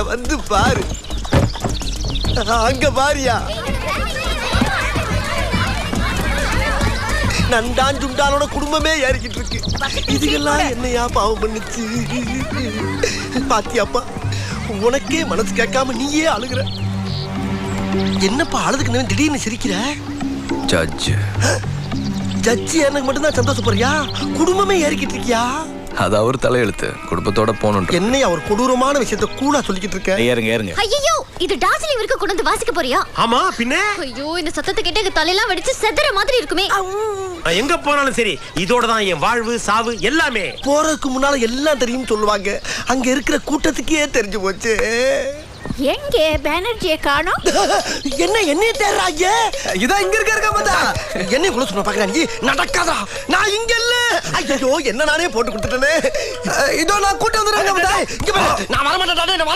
வந்து பாரு, அங்க பாரியா நண்டான் சுண்டானோட குடும்பமே ஏறிக்கிட்டு இருக்கு. இதுக்கெல்லாம் என்னையா பாவம் பண்ணுச்சு பாத்தியாப்பா? உனக்கே மனசு கேட்காம நீயே அழுகுற. என்னப்பா அழுதுக்கு திடீர்னு சிரிக்கிற? ஜட்ஜி எனக்கு மட்டும்தான் சந்தோஷப்படுறியா? குடும்பமே ஏறிக்கிட்டு இருக்கியா? அது அவர் தலையெழுத்து, குடும்பத்தோட போகணும். என்னையா ஒரு கொடூரமான விஷயத்தை கூலா சொல்லிக்கிட்டு இருக்க? ஏறுங்க. ஐயோ, இது டார்ஜிலிங் வரைக்கும் கொண்டு வந்து வாசிக்க போறியா? ஆமா பின்ன. ஐயோ, இந்த சத்தத்தை கேட்டு எங்க தலையெல்லாம் வெடிச்சு செதற மாதிரி இருக்குமே. எங்க போனாலும் சரி, இதோட தான் என் வாழ்வு சாவு எல்லாமே. போறதுக்கு முன்னால எல்லாம் தெரியும் சொல்லுவாங்க. அங்க இருக்கிற கூட்டத்துக்கே தெரிஞ்சு போச்சு. எங்க பானர்ஜியை காணோம்? என்னைய தேடுறாங்க? இதான் இங்க இருக்க மாட்டா. என்னைய கூட சொன்ன பாக்குறாங்க. நடக்காதா? நான் இங்க இல்ல. ஐயோ, என்ன நானே போட்டு கொடுத்துட்டேனே. இதோ நான் கூட்டம் வந்துடுறேன். நான் வரமாட்டேன்.